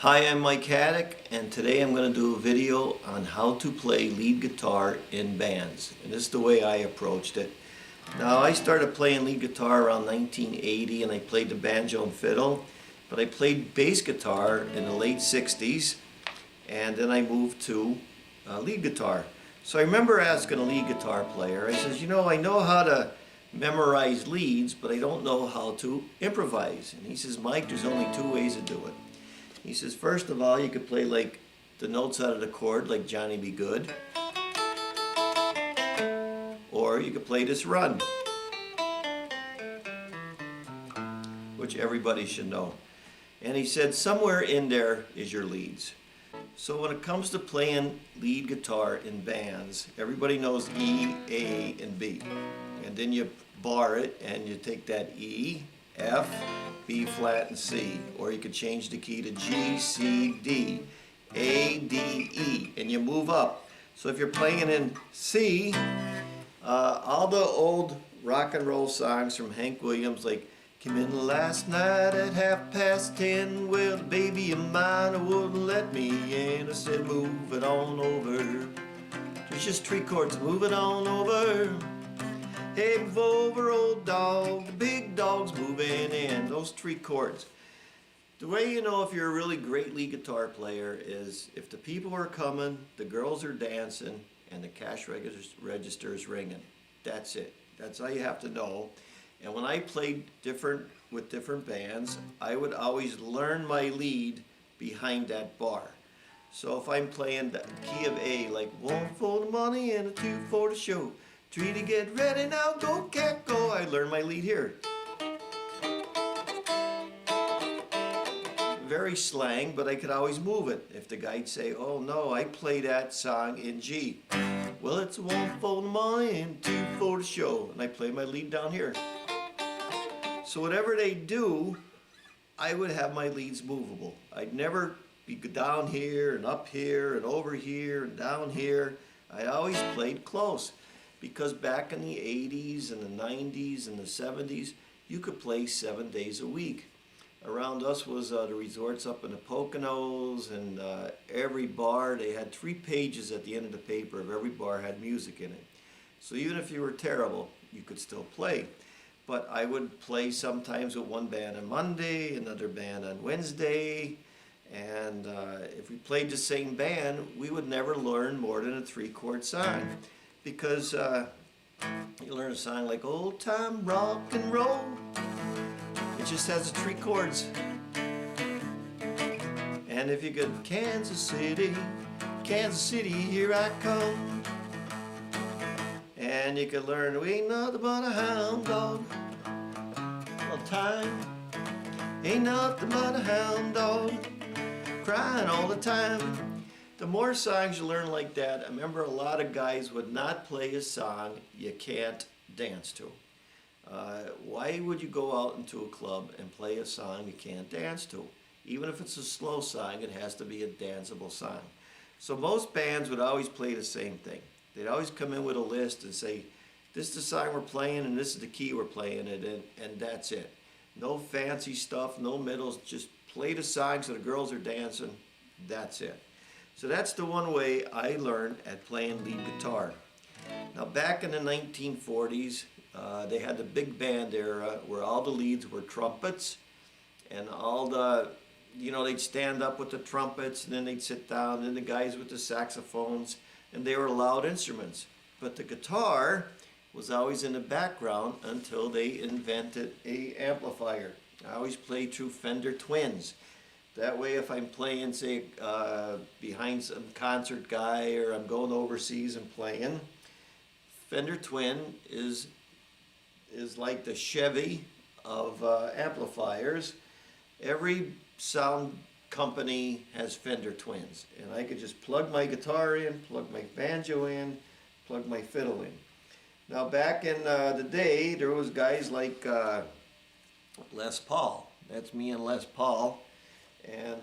Hi, I'm Mike Haduck, and today I'm going to do a video on how to play lead guitar in bands. And this is the way I approached it. Now, I started playing lead guitar around 1980, and I played the banjo and fiddle, but I played bass guitar in the late 60s, and then I moved to lead guitar. So I remember asking a lead guitar player, I says, I know how to memorize leads, but I don't know how to improvise. And he says, Mike, there's only two ways to do it. He says, first of all, you could play like the notes out of the chord, like Johnny Be Good. Or you could play this run, which everybody should know. And he said, somewhere in there is your leads. So when it comes to playing lead guitar in bands, everybody knows E, A, and B. And then you bar it and you take that E, F, B flat, and C. Or you could change the key to G, C, D, A, D, E, and you move up. So if you're playing in C, all the old rock and roll songs from Hank Williams, like came in last night at 10:30, well, the baby of mine wouldn't let me in. I said, move it on over. There's just three chords, move it on over. Hey, move over, old dog, the big dog's moving in. Those three chords. The way you know if you're a really great lead guitar player is if the people are coming, the girls are dancing, and the cash register is ringing. That's it. That's all you have to know. And when I played with different bands, I would always learn my lead behind that bar. So if I'm playing the key of A, like 1 for the money and a 2 for the show, 3 to get ready, now go cat go, I learn my lead here. Very slang, but I could always move it. If the guy'd say, oh no, I play that song in G. Well, it's 1 for the money and 2 for the show, and I play my lead down here. So whatever they do, I would have my leads movable. I'd never be down here and up here and over here and down here. I always played close. Because back in the 80s and the 90s and the 70s, you could play 7 days a week. Around us was the resorts up in the Poconos, and every bar, they had 3 pages at the end of the paper of every bar had music in it. So even if you were terrible, you could still play. But I would play sometimes with one band on Monday, another band on Wednesday, and if we played the same band, we would never learn more than a 3-chord song. Because you learn a song like Old Time Rock and Roll. It just has 3 chords. And if you go Kansas City, here I come. And you could learn we ain't nothing but a hound dog. All the time. Ain't nothing but a hound dog. Crying all the time. The more songs you learn like that, I remember a lot of guys would not play a song you can't dance to. Why would you go out into a club and play a song you can't dance to? Even if it's a slow song, it has to be a danceable song. So most bands would always play the same thing. They'd always come in with a list and say, this is the song we're playing and this is the key we're playing it in, and that's it. No fancy stuff, no middles, just play the song so the girls are dancing, that's it. So that's the one way I learned at playing lead guitar. Now back in the 1940s, they had the big band era where all the leads were trumpets, and all the, they'd stand up with the trumpets and then they'd sit down, and then the guys with the saxophones, and they were loud instruments. But the guitar was always in the background until they invented an amplifier. I always played through Fender Twins. That way if I'm playing, say, behind some concert guy, or I'm going overseas and playing, Fender Twin is like the Chevy of amplifiers. Every sound company has Fender Twins. And I could just plug my guitar in, plug my banjo in, plug my fiddle in. Now back in the day, there was guys like Les Paul. That's me and Les Paul. And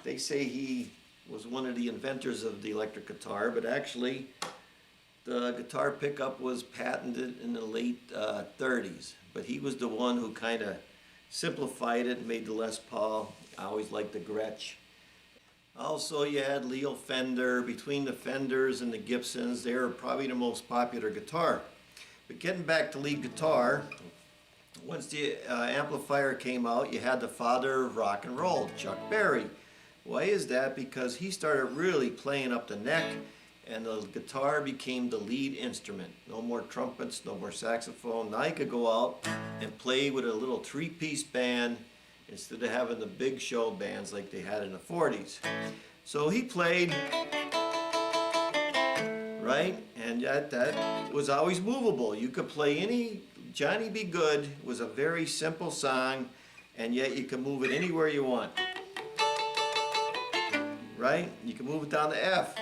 they say he was one of the inventors of the electric guitar, but actually the guitar pickup was patented in the late 30s. But he was the one who kind of simplified it and made the Les Paul. I always liked the Gretsch. Also, you had Leo Fender. Between the Fenders and the Gibsons, they were probably the most popular guitar. But getting back to lead guitar, once the amplifier came out, you had the father of rock and roll, Chuck Berry. Why is that? Because he started really playing up the neck, and the guitar became the lead instrument. No more trumpets, no more saxophone. Now you could go out and play with a little three-piece band instead of having the big show bands like they had in the 40s. So he played, right? And that was always movable. You could play any, Johnny Be Good was a very simple song, and yet you can move it anywhere you want. Right? You can move it down to F,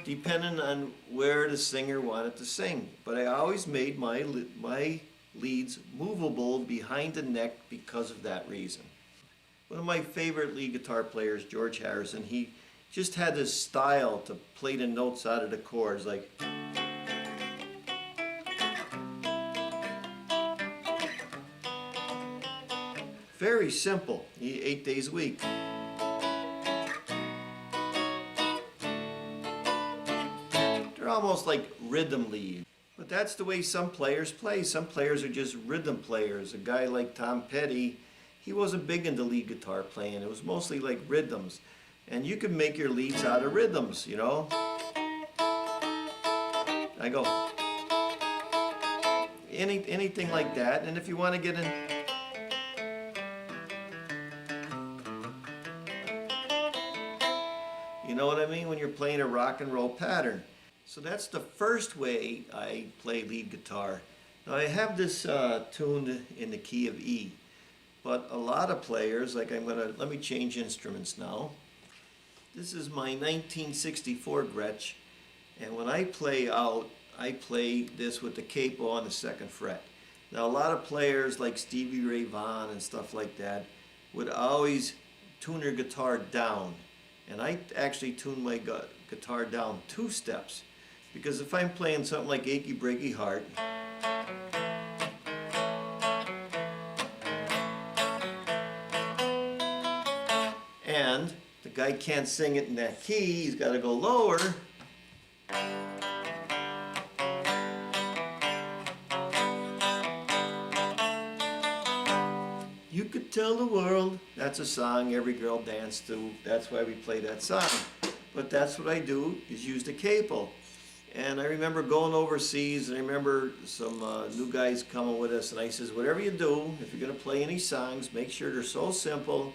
depending on where the singer wanted to sing. But I always made my leads movable behind the neck because of that reason. One of my favorite lead guitar players, George Harrison, he just had this style to play the notes out of the chords, like very simple. 8 days a week. They're almost like rhythm leads. But that's the way some players play. Some players are just rhythm players. A guy like Tom Petty, he wasn't big into lead guitar playing. It was mostly like rhythms. And you can make your leads out of rhythms, you know. I go anything like that. And if you want to get in, you know what I mean, when you're playing a rock and roll pattern. So that's the first way I play lead guitar. Now I have this tuned in the key of E, but a lot of players, like let me change instruments now. This is my 1964 Gretsch, and when I play out, I play this with the capo on the 2nd fret. Now a lot of players like Stevie Ray Vaughan and stuff like that would always tune their guitar down, and I actually tune my guitar down 2 steps. Because if I'm playing something like Achy Breaky Heart, and the guy can't sing it in that key, he's got to go lower. You could tell the world, that's a song every girl danced to. That's why we play that song. But that's what I do, is use the capo. And I remember going overseas, and I remember some new guys coming with us, and I says, whatever you do, if you're going to play any songs, make sure they're so simple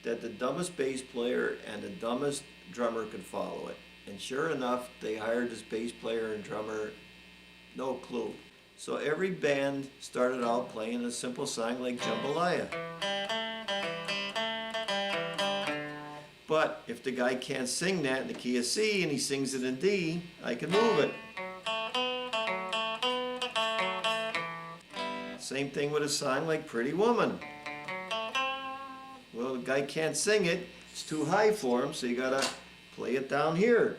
that the dumbest bass player and the dumbest drummer could follow it. And sure enough, they hired this bass player and drummer, no clue. So every band started out playing a simple song like Jambalaya. But if the guy can't sing that in the key of C and he sings it in D, I can move it. Same thing with a song like Pretty Woman. Well, the guy can't sing it, it's too high for him, so you gotta play it down here.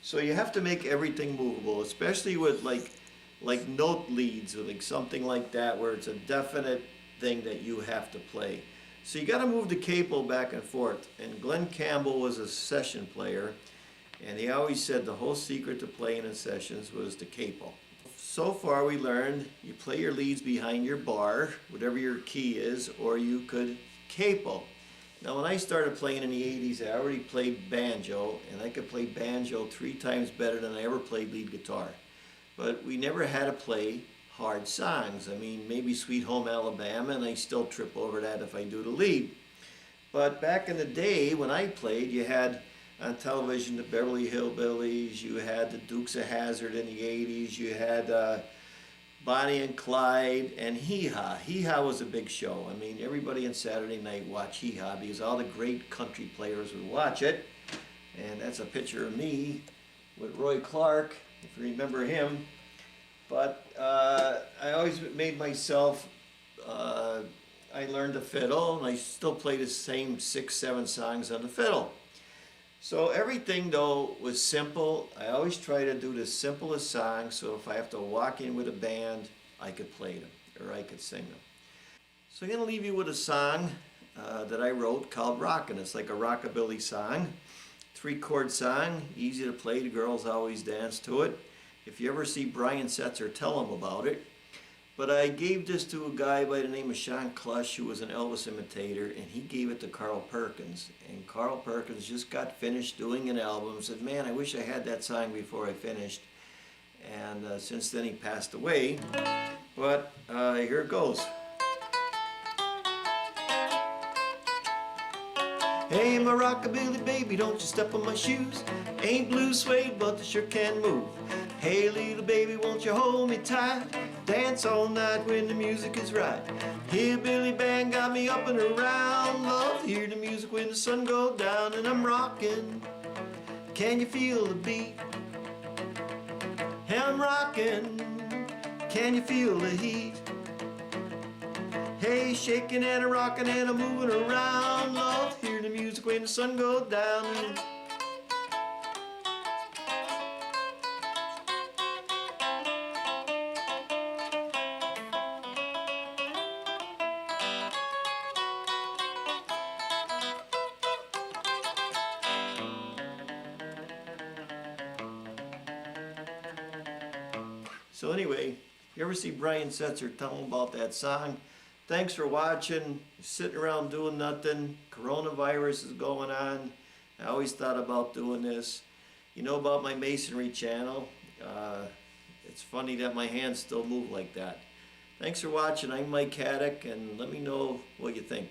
So you have to make everything movable, especially with like note leads or like something like that where it's a definite thing that you have to play. So you got to move the capo back and forth. And Glenn Campbell was a session player, and he always said the whole secret to playing in sessions was the capo. So far we learned you play your leads behind your bar, whatever your key is, or you could capo. Now when I started playing in the 80s, I already played banjo, and I could play banjo 3 times better than I ever played lead guitar. But we never had to play hard songs. I mean, maybe Sweet Home Alabama, and I still trip over that if I do the lead. But back in the day when I played, you had on television the Beverly Hillbillies, you had the Dukes of Hazzard in the 80s, you had Bonnie and Clyde, and Hee Haw. Hee Haw was a big show. I mean, everybody on Saturday night watched Hee Haw because all the great country players would watch it. And that's a picture of me with Roy Clark, if you remember him. But I always made myself, I learned the fiddle, and I still play the same 6, 7 songs on the fiddle. So everything though was simple. I always try to do the simplest songs, so if I have to walk in with a band, I could play them, or I could sing them. So I'm going to leave you with a song, that I wrote called Rockin'. It's like a rockabilly song, 3-chord song, easy to play. The girls always dance to it. If you ever see Brian Setzer, tell him about it. But I gave this to a guy by the name of Sean Clush, who was an Elvis imitator, and he gave it to Carl Perkins. And Carl Perkins just got finished doing an album, said, man, I wish I had that song before I finished. And since then he passed away. But here it goes. Hey, my rockabilly baby, don't you step on my shoes. Ain't blue suede, but they sure can move. Hey, little baby, won't you hold me tight? Dance all night when the music is right. Hillbilly band got me up and around. Love to hear the music when the sun goes down. And I'm rocking. Can you feel the beat? I'm rocking. Can you feel the heat? Hey, shaking and a rocking and a moving around. Love to hear the music when the sun goes down. So anyway, if you ever see Brian Setzer, tell him about that song. Thanks for watching. You're sitting around doing nothing. Coronavirus is going on. I always thought about doing this. You know about my masonry channel. It's funny that my hands still move like that. Thanks for watching. I'm Mike Haduck, and let me know what you think.